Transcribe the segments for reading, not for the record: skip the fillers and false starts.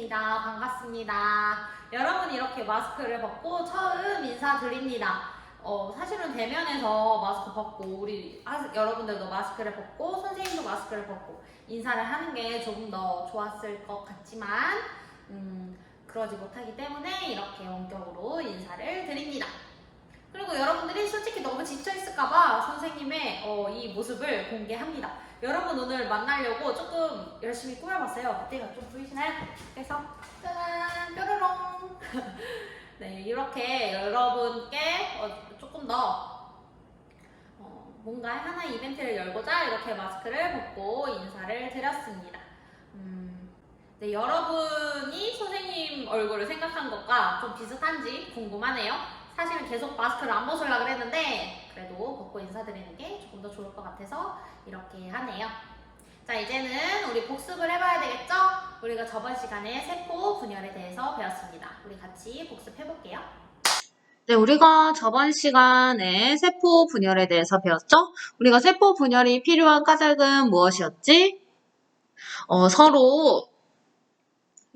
뵙겠습니다. 반갑습니다. 여러분 이렇게 마스크를 벗고 처음 인사드립니다. 사실은 대면에서 마스크 벗고 우리 여러분들도 마스크를 벗고 선생님도 마스크를 벗고 인사를 하는 게 조금 더 좋았을 것 같지만 그러지 못하기 때문에 이렇게 원격으로 인사를 드립니다. 그리고 여러분들이 솔직히 너무 지쳐있을까봐 선생님의 이 모습을 공개합니다. 여러분 오늘 만나려고 조금 열심히 꾸며봤어요. 어때요? 좀 보이시나요? 그래서 짜란 뾰로롱 네, 이렇게 여러분께 조금 더 뭔가 하나의 이벤트를 열고자 이렇게 마스크를 벗고 인사를 드렸습니다. 네, 여러분이 선생님 얼굴을 생각한 것과 좀 비슷한지 궁금하네요. 사실은 계속 마스크를 안 벗으려고 그랬는데 그래도 벗고 인사드리는 게 조금 더 좋을 것 같아서 이렇게 하네요. 자, 이제는 우리 복습을 해봐야 되겠죠? 우리가 저번 시간에 세포 분열에 대해서 배웠습니다. 우리 같이 복습해볼게요. 네, 우리가 저번 시간에 세포 분열에 대해서 배웠죠? 우리가 세포 분열이 필요한 까닭은 무엇이었지? 서로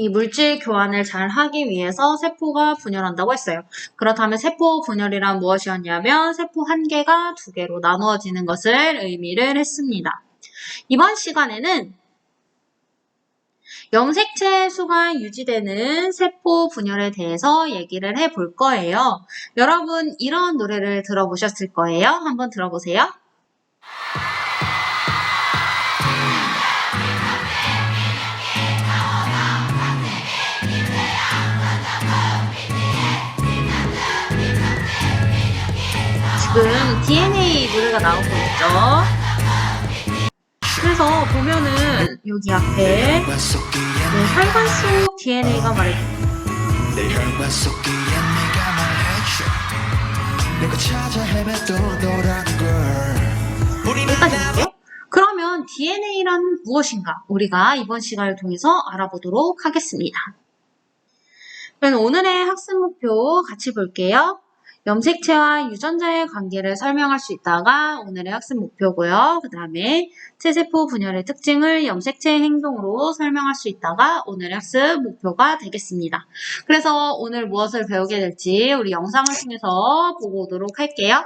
이 물질 교환을 잘 하기 위해서 세포가 분열한다고 했어요. 그렇다면 세포 분열이란 무엇이었냐면 세포 한 개가 두 개로 나누어지는 것을 의미를 했습니다. 이번 시간에는 염색체 수가 유지되는 세포 분열에 대해서 얘기를 해볼 거예요. 여러분 이런 노래를 들어보셨을 거예요. 한번 들어보세요. 지금 DNA 노래가 나오고 있죠. 그래서 보면은 여기 앞에 혈관 속 DNA가 말해줍니다. 내 혈관 속 DNA가 말해줘 내가 찾아 헤맸던 너라는 걸 여기까지 볼게요. 그러면 DNA란 무엇인가? 우리가 이번 시간을 통해서 알아보도록 하겠습니다. 그럼 오늘의 학습 목표 같이 볼게요. 염색체와 유전자의 관계를 설명할 수 있다가 오늘의 학습 목표고요. 그 다음에 체세포 분열의 특징을 염색체의 행동으로 설명할 수 있다가 오늘의 학습 목표가 되겠습니다. 그래서 오늘 무엇을 배우게 될지 우리 영상을 통해서 보고 오도록 할게요.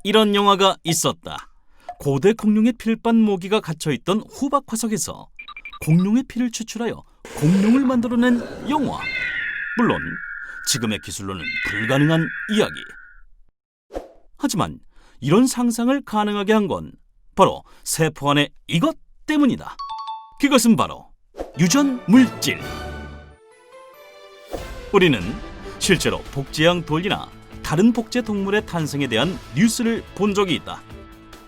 이런 영화가 있었다. 고대 공룡의 피를 빤 모기가 갇혀있던 호박 화석에서 공룡의 피를 추출하여 공룡을 만들어낸 영화. 물론 지금의 기술로는 불가능한 이야기. 하지만 이런 상상을 가능하게 한 건 바로 세포 안의 이것 때문이다. 그것은 바로 유전 물질. 우리는 실제로 복제양 돌이나 다른 복제 동물의 탄생에 대한 뉴스를 본 적이 있다.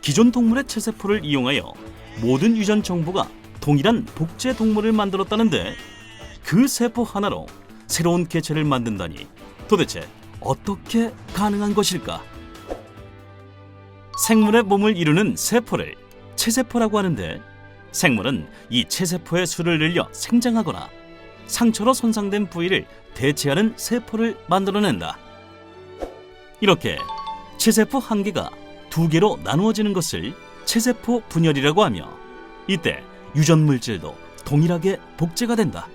기존 동물의 체세포를 이용하여 모든 유전 정보가 동일한 복제 동물을 만들었다는데 그 세포 하나로 새로운 개체를 만든다니 도대체 어떻게 가능한 것일까? 생물의 몸을 이루는 세포를 체세포라고 하는데 생물은 이 체세포의 수를 늘려 생장하거나 상처로 손상된 부위를 대체하는 세포를 만들어낸다. 이렇게 체세포 한 개가 두 개로 나누어지는 것을 체세포 분열이라고 하며 이때 유전 물질도 동일하게 복제가 된다.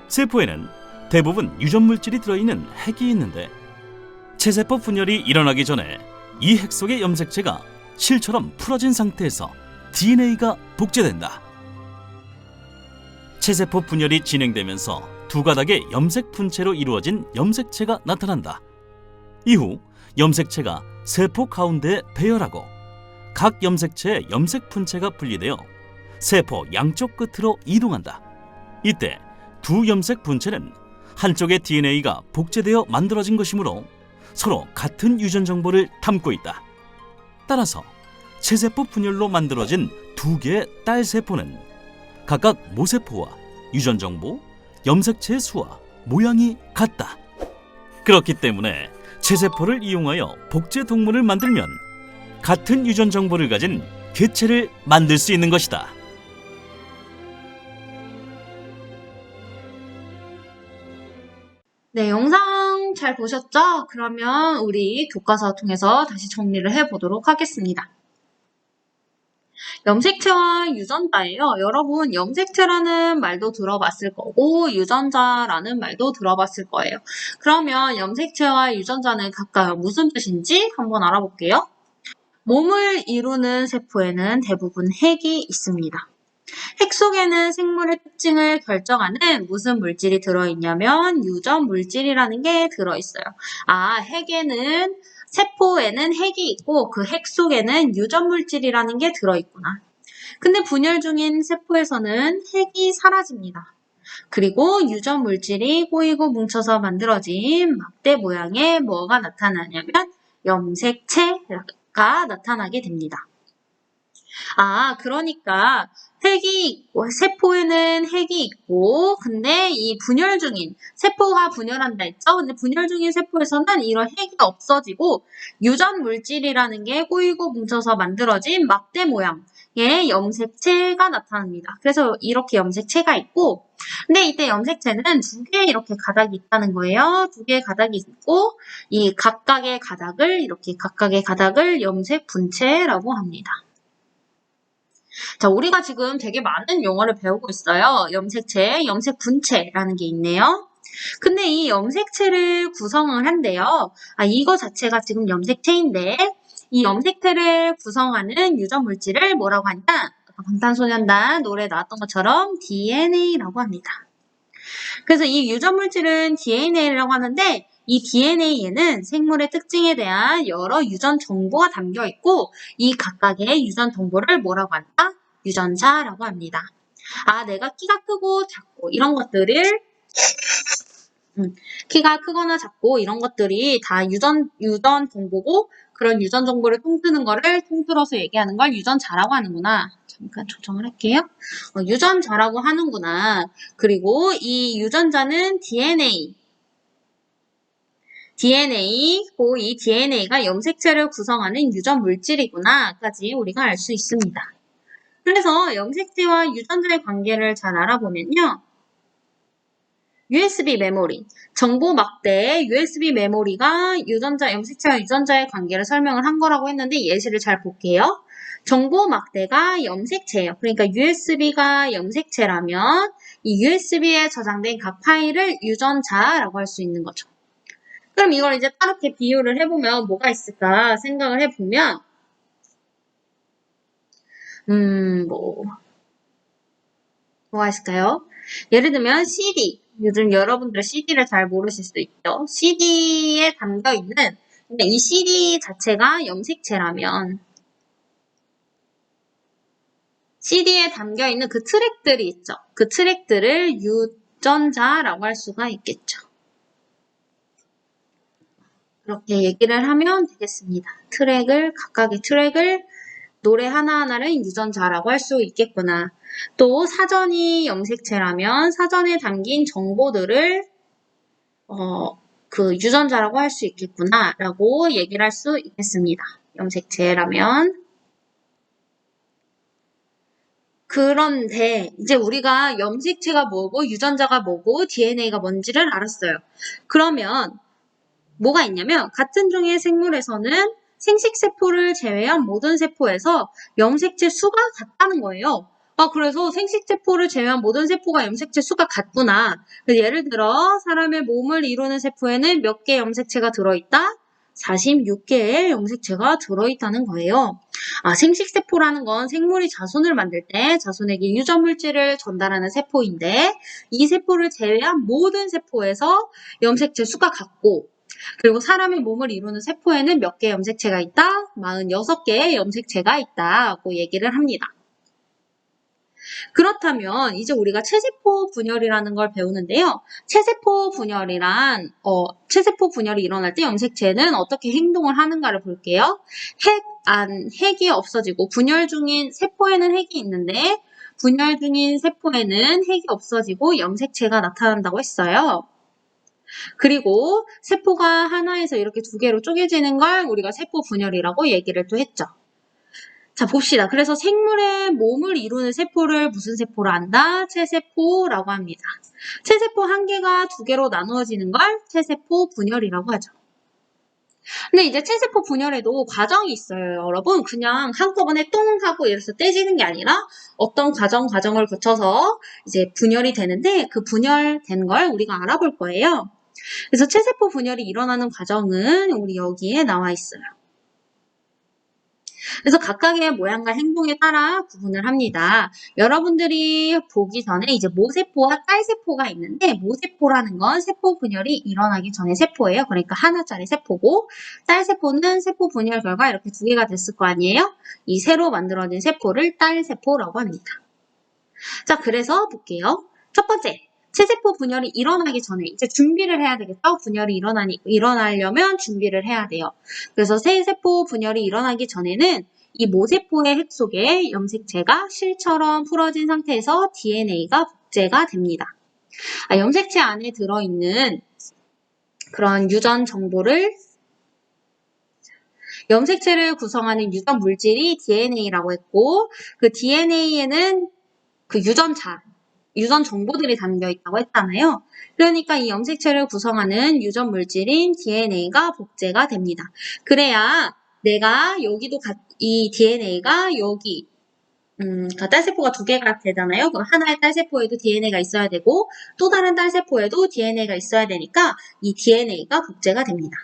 세포에는 대부분 유전 물질이 들어있는 핵이 있는데 체세포 분열이 일어나기 전에 이 핵 속의 염색체가 실처럼 풀어진 상태에서 DNA가 복제된다. 체세포 분열이 진행되면서 두 가닥의 염색 분체로 이루어진 염색체가 나타난다. 이후 염색체가 세포 가운데에 배열하고 각 염색체의 염색 분체가 분리되어 세포 양쪽 끝으로 이동한다. 이때 두 염색 분체는 한쪽의 DNA가 복제되어 만들어진 것이므로 서로 같은 유전 정보를 담고 있다. 따라서 체세포 분열로 만들어진 두 개의 딸 세포는 각각 모세포와 유전 정보, 염색체의 수와 모양이 같다. 그렇기 때문에 체세포를 이용하여 복제 동물을 만들면 같은 유전 정보를 가진 개체를 만들 수 있는 것이다. 네, 영상 잘 잘 보셨죠? 그러면 우리 교과서 통해서 다시 정리를 해보도록 하겠습니다. 염색체와 유전자예요. 여러분, 염색체라는 말도 들어봤을 거고 유전자라는 말도 들어봤을 거예요. 그러면 염색체와 유전자는 각각 무슨 뜻인지 한번 알아볼게요. 몸을 이루는 세포에는 대부분 핵이 있습니다. 핵 속에는 생물의 특징을 결정하는 무슨 물질이 들어있냐면 유전 물질이라는 게 들어있어요. 세포에는 핵이 있고 그 핵 속에는 유전 물질이라는 게 들어있구나. 근데 분열 중인 세포에서는 핵이 사라집니다. 그리고 유전 물질이 꼬이고 뭉쳐서 만들어진 막대 모양의 뭐가 나타나냐면 염색체가 나타나게 됩니다. 그러니까 세포에는 핵이 있고, 근데 이 세포가 분열한다 했죠? 근데 분열 중인 세포에서는 이런 핵이 없어지고, 유전 물질이라는 게 꼬이고 뭉쳐서 만들어진 막대 모양의 염색체가 나타납니다. 그래서 이렇게 염색체가 있고, 근데 이때 염색체는 두 개의 이렇게 가닥이 있다는 거예요. 두 개의 가닥이 있고, 이 각각의 가닥을 염색 분체라고 합니다. 자, 우리가 지금 되게 많은 용어를 배우고 있어요. 염색체, 염색 분체라는 게 있네요. 근데 이 염색체를 구성을 한대요. 이거 자체가 지금 염색체인데 이 염색체를 구성하는 유전 물질을 뭐라고 하냐? 방탄소년단 노래에 나왔던 것처럼 DNA라고 합니다. 그래서 이 유전 물질은 DNA라고 하는데 이 DNA에는 생물의 특징에 대한 여러 유전 정보가 담겨 있고 이 각각의 유전 정보를 뭐라고 한다? 유전자라고 합니다. 내가 키가 크고 작고 이런 것들을 키가 크거나 작고 이런 것들이 다 유전 정보고 그런 유전 정보를 통뜨는 거를 통틀어서 얘기하는 걸 유전자라고 하는구나. 잠깐 조정을 할게요. 유전자라고 하는구나. 그리고 이 유전자는 DNA고 이 DNA가 염색체를 구성하는 유전 물질이구나까지 우리가 알 수 있습니다. 그래서 염색체와 유전자의 관계를 잘 알아보면요. USB 메모리, 정보 막대의 USB 메모리가 염색체와 유전자의 관계를 설명을 한 거라고 했는데 예시를 잘 볼게요. 정보 막대가 염색체예요. 그러니까 USB가 염색체라면 이 USB에 저장된 각 파일을 유전자라고 할 수 있는 거죠. 그럼 이걸 이제 다르게 비유를 해보면 뭐가 있을까 생각을 해보면 뭐가 있을까요? 예를 들면 CD. 요즘 여러분들 CD를 잘 모르실 수도 있죠. CD에 담겨있는, 근데 이 CD 자체가 염색체라면 CD에 담겨있는 그 트랙들이 있죠. 그 트랙들을 유전자라고 할 수가 있겠죠. 그렇게 얘기를 하면 되겠습니다. 각각의 트랙을 노래 하나하나를 유전자라고 할 수 있겠구나. 또 사전이 염색체라면 사전에 담긴 정보들을 그 유전자라고 할 수 있겠구나 라고 얘기를 할 수 있겠습니다. 염색체라면. 그런데 이제 우리가 염색체가 뭐고 유전자가 뭐고 DNA가 뭔지를 알았어요. 그러면 뭐가 있냐면 같은 종의 생물에서는 생식세포를 제외한 모든 세포에서 염색체 수가 같다는 거예요. 그래서 생식세포를 제외한 모든 세포가 염색체 수가 같구나. 예를 들어 사람의 몸을 이루는 세포에는 몇 개의 염색체가 들어있다? 46개의 염색체가 들어있다는 거예요. 생식세포라는 건 생물이 자손을 만들 때 자손에게 유전물질을 전달하는 세포인데 이 세포를 제외한 모든 세포에서 염색체 수가 같고 그리고 사람의 몸을 이루는 세포에는 몇 개의 염색체가 있다? 46개의 염색체가 있다고 얘기를 합니다. 그렇다면 이제 우리가 체세포 분열이라는 걸 배우는데요. 체세포 분열이 일어날 때 염색체는 어떻게 행동을 하는가를 볼게요. 핵이 없어지고 분열 중인 세포에는 핵이 있는데 분열 중인 세포에는 핵이 없어지고 염색체가 나타난다고 했어요. 그리고 세포가 하나에서 이렇게 두 개로 쪼개지는 걸 우리가 세포 분열이라고 얘기를 또 했죠. 자, 봅시다. 그래서 생물의 몸을 이루는 세포를 무슨 세포로 한다? 체세포라고 합니다. 체세포 한 개가 두 개로 나누어지는 걸 체세포 분열이라고 하죠. 근데 이제 체세포 분열에도 과정이 있어요, 여러분. 그냥 한꺼번에 똥 하고 이래서 떼지는 게 아니라 어떤 과정을 거쳐서 이제 분열이 되는데 그 분열된 걸 우리가 알아볼 거예요. 그래서 체세포 분열이 일어나는 과정은 우리 여기에 나와 있어요. 그래서 각각의 모양과 행동에 따라 구분을 합니다. 여러분들이 보기 전에 이제 모세포와 딸세포가 있는데 모세포라는 건 세포 분열이 일어나기 전의 세포예요. 그러니까 하나짜리 세포고 딸세포는 세포 분열 결과 이렇게 두 개가 됐을 거 아니에요? 이 새로 만들어진 세포를 딸세포라고 합니다. 자, 그래서 볼게요. 첫 번째. 체세포 분열이 일어나기 전에 이제 준비를 해야 되겠죠? 분열이 일어나려면 준비를 해야 돼요. 그래서 세세포 분열이 일어나기 전에는 이 모세포의 핵 속에 염색체가 실처럼 풀어진 상태에서 DNA가 복제가 됩니다. 염색체 안에 들어있는 그런 유전 정보를 염색체를 구성하는 유전 물질이 DNA라고 했고 그 DNA에는 그 유전 정보들이 담겨 있다고 했잖아요. 그러니까 이 염색체를 구성하는 유전 물질인 DNA가 복제가 됩니다. 그래야 내가 여기도 이 DNA가 여기 딸세포가 두 개가 되잖아요. 그럼 하나의 딸세포에도 DNA가 있어야 되고 또 다른 딸세포에도 DNA가 있어야 되니까 이 DNA가 복제가 됩니다.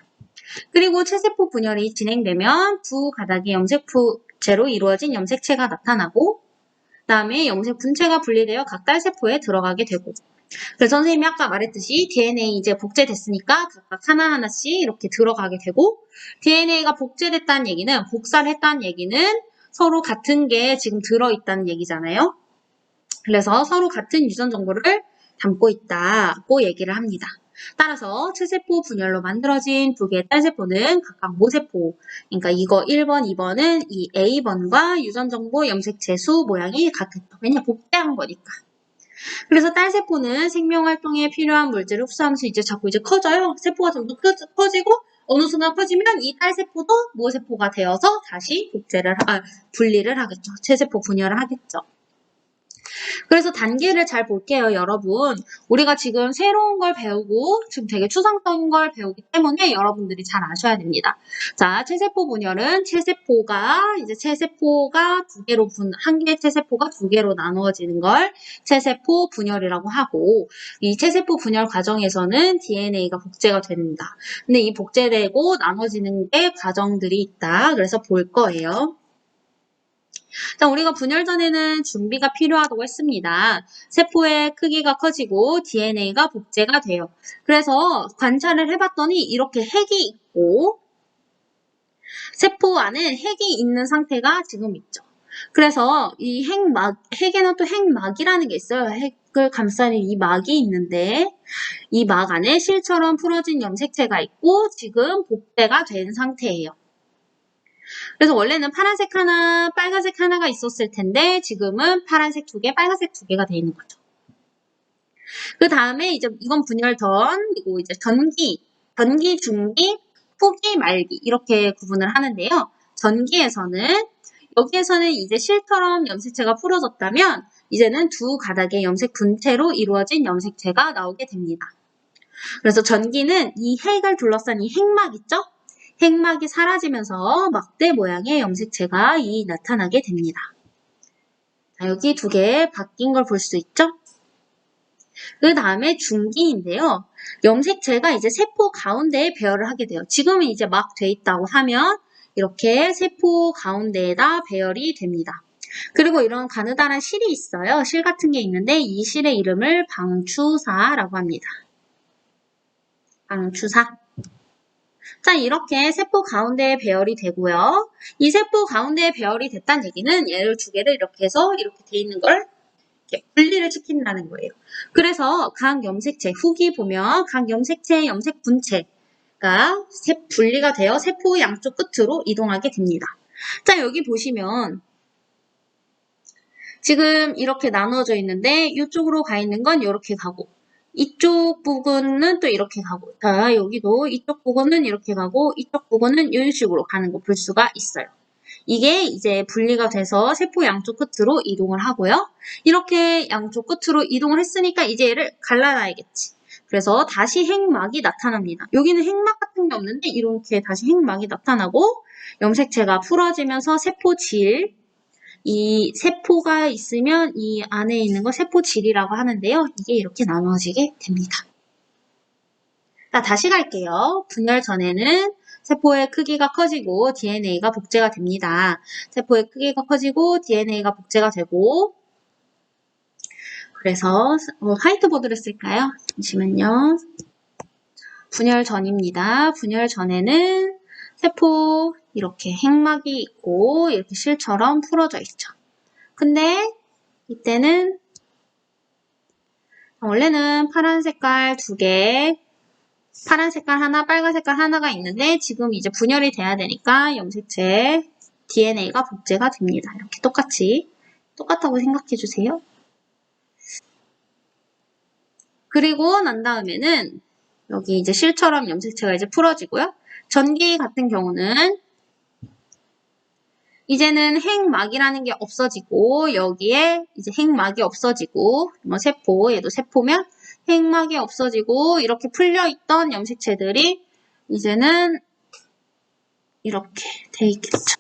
그리고 체세포 분열이 진행되면 두 가닥의 염색체로 이루어진 염색체가 나타나고 그다음에 염색 분체가 분리되어 각 딸세포에 들어가게 되고 그래서 선생님이 아까 말했듯이 DNA 이제 복제됐으니까 각각 하나하나씩 이렇게 들어가게 되고 DNA가 복제됐다는 얘기는 복사를 했다는 얘기는 서로 같은 게 지금 들어있다는 얘기잖아요. 그래서 서로 같은 유전 정보를 담고 있다고 얘기를 합니다. 따라서 체세포 분열로 만들어진 두 개의 딸세포는 각각 모세포, 그러니까 이거 1번, 2번은 이 A번과 유전정보 염색체 수 모양이 같겠죠. 왜냐 복제한 거니까. 그래서 딸세포는 생명활동에 필요한 물질을 흡수하면서 이제 자꾸 커져요. 세포가 점점 커지고 어느 순간 커지면 이 딸세포도 모세포가 되어서 다시 분리를 하겠죠. 체세포 분열을 하겠죠. 그래서 단계를 잘 볼게요, 여러분. 우리가 지금 새로운 걸 배우고 지금 되게 추상적인 걸 배우기 때문에 여러분들이 잘 아셔야 됩니다. 자, 체세포 분열은 체세포가 두 개로 한 개의 체세포가 두 개로 나누어지는 걸 체세포 분열이라고 하고 이 체세포 분열 과정에서는 DNA가 복제가 됩니다. 근데 이 복제되고 나눠지는 게 과정들이 있다. 그래서 볼 거예요. 자, 우리가 분열 전에는 준비가 필요하다고 했습니다. 세포의 크기가 커지고 DNA가 복제가 돼요. 그래서 관찰을 해봤더니 이렇게 핵이 있고 세포 안에 핵이 있는 상태가 지금 있죠. 그래서 이 핵에는 또 핵막이라는 게 있어요. 핵을 감싸는 이 막이 있는데 이 막 안에 실처럼 풀어진 염색체가 있고 지금 복제가 된 상태예요. 그래서 원래는 파란색 하나, 빨간색 하나가 있었을 텐데 지금은 파란색 두 개, 빨간색 두 개가 돼 있는 거죠. 그 다음에 이제 이건 분열 전, 그리고 이제 전기, 중기, 후기, 말기 이렇게 구분을 하는데요. 전기에서는 여기에서는 이제 실처럼 염색체가 풀어졌다면 이제는 두 가닥의 염색 분체로 이루어진 염색체가 나오게 됩니다. 그래서 전기는 이 핵을 둘러싼 이 핵막 있죠? 핵막이 사라지면서 막대 모양의 염색체가 나타나게 됩니다. 자, 여기 두 개 바뀐 걸 볼 수 있죠? 그 다음에 중기인데요. 염색체가 이제 세포 가운데에 배열을 하게 돼요. 지금은 이제 막 돼 있다고 하면 이렇게 세포 가운데에다 배열이 됩니다. 그리고 이런 가느다란 실이 있어요. 실 같은 게 있는데 이 실의 이름을 방추사라고 합니다. 방추사. 자, 이렇게 세포 가운데에 배열이 되고요. 이 세포 가운데에 배열이 됐다는 얘기는 얘를 두 개를 이렇게 해서 이렇게 돼 있는 걸 이렇게 분리를 시킨다는 거예요. 그래서 각 염색체, 후기 보면 각 염색체의 염색 분체가 분리가 되어 세포 양쪽 끝으로 이동하게 됩니다. 자, 여기 보시면 지금 이렇게 나누어져 있는데 이쪽으로 가 있는 건 이렇게 가고 이쪽 부분은 또 이렇게 가고 자, 여기도 이쪽 부분은 이렇게 가고 이쪽 부분은 이런 식으로 가는 거 볼 수가 있어요. 이게 이제 분리가 돼서 세포 양쪽 끝으로 이동을 하고요. 이렇게 양쪽 끝으로 이동을 했으니까 이제 얘를 갈라놔야겠지. 그래서 다시 핵막이 나타납니다. 여기는 핵막 같은 게 없는데 이렇게 다시 핵막이 나타나고 염색체가 풀어지면서 세포질, 이 세포가 있으면 이 안에 있는 거 세포질이라고 하는데요. 이게 이렇게 나눠지게 됩니다. 자, 다시 갈게요. 분열 전에는 세포의 크기가 커지고 DNA가 복제가 됩니다. 세포의 크기가 커지고 DNA가 복제가 되고 그래서 화이트보드를 쓸까요? 잠시만요. 분열 전입니다. 분열 전에는 세포 이렇게 핵막이 있고 이렇게 실처럼 풀어져 있죠. 근데 이때는 원래는 파란 색깔 2개, 파란 색깔 하나, 빨간 색깔 하나가 있는데 지금 이제 분열이 돼야 되니까 염색체 DNA가 복제가 됩니다. 이렇게 똑같다고 생각해 주세요. 그리고 난 다음에는 여기 이제 실처럼 염색체가 이제 풀어지고요. 전기 같은 경우는 이제는 핵막이라는 게 없어지고 여기에 이제 핵막이 없어지고 뭐 세포, 얘도 세포면 핵막이 없어지고 이렇게 풀려있던 염색체들이 이제는 이렇게 돼 있겠죠.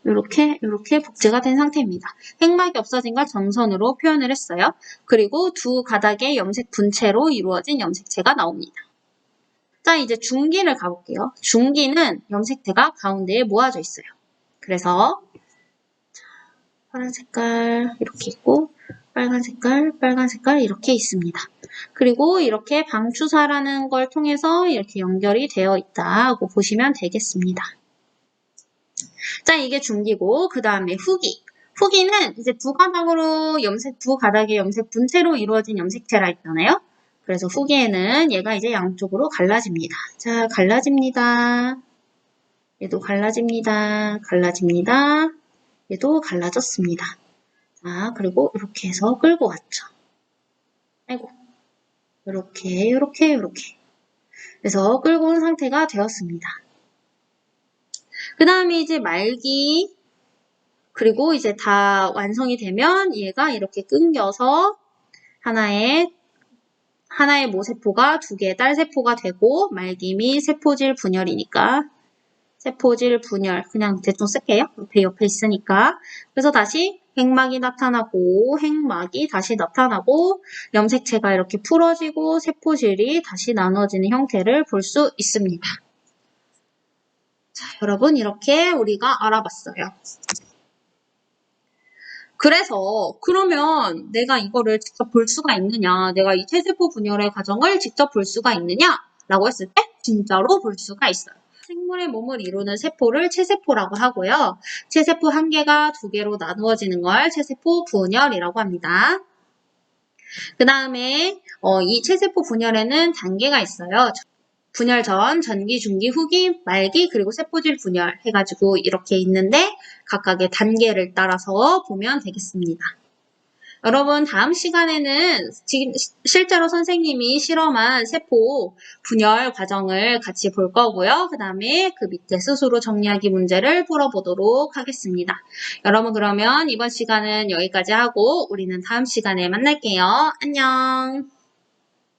이렇게 복제가 된 상태입니다. 핵막이 없어진 걸 점선으로 표현을 했어요. 그리고 두 가닥의 염색 분체로 이루어진 염색체가 나옵니다. 자, 이제 중기를 가볼게요. 중기는 염색체가 가운데에 모아져 있어요. 그래서 파란 색깔 이렇게 있고 빨간 색깔 이렇게 있습니다. 그리고 이렇게 방추사라는 걸 통해서 이렇게 연결이 되어 있다고 보시면 되겠습니다. 자, 이게 중기고 그 다음에 후기. 후기는 이제 두 가닥의 염색 분체로 이루어진 염색체라 했잖아요. 그래서 후기에는 얘가 이제 양쪽으로 갈라집니다. 자, 갈라집니다. 얘도 갈라집니다. 얘도 갈라졌습니다. 자, 그리고 이렇게 해서 끌고 왔죠. 아이고. 이렇게. 그래서 끌고 온 상태가 되었습니다. 그 다음에 이제 말기, 그리고 이제 다 완성이 되면 얘가 이렇게 끊겨서 하나의 모세포가 2개의 딸세포가 되고 말기 세포질 분열이니까 세포질 분열 그냥 대충 쓸게요. 옆에 있으니까. 그래서 다시 핵막이 나타나고 핵막이 다시 나타나고 염색체가 이렇게 풀어지고 세포질이 다시 나눠지는 형태를 볼 수 있습니다. 자, 여러분 이렇게 우리가 알아봤어요. 그래서 그러면 내가 이거를 직접 볼 수가 있느냐, 내가 이 체세포 분열의 과정을 직접 볼 수가 있느냐 라고 했을 때 진짜로 볼 수가 있어요. 생물의 몸을 이루는 세포를 체세포라고 하고요. 체세포 한 개가 2개로 나누어지는 걸 체세포 분열이라고 합니다. 그 다음에 이 체세포 분열에는 단계가 있어요. 분열 전, 전기, 중기, 후기, 말기, 그리고 세포질 분열 해가지고 이렇게 있는데 각각의 단계를 따라서 보면 되겠습니다. 여러분 다음 시간에는 지금 실제로 선생님이 실험한 세포 분열 과정을 같이 볼 거고요. 그 다음에 그 밑에 스스로 정리하기 문제를 풀어보도록 하겠습니다. 여러분 그러면 이번 시간은 여기까지 하고 우리는 다음 시간에 만날게요. 안녕.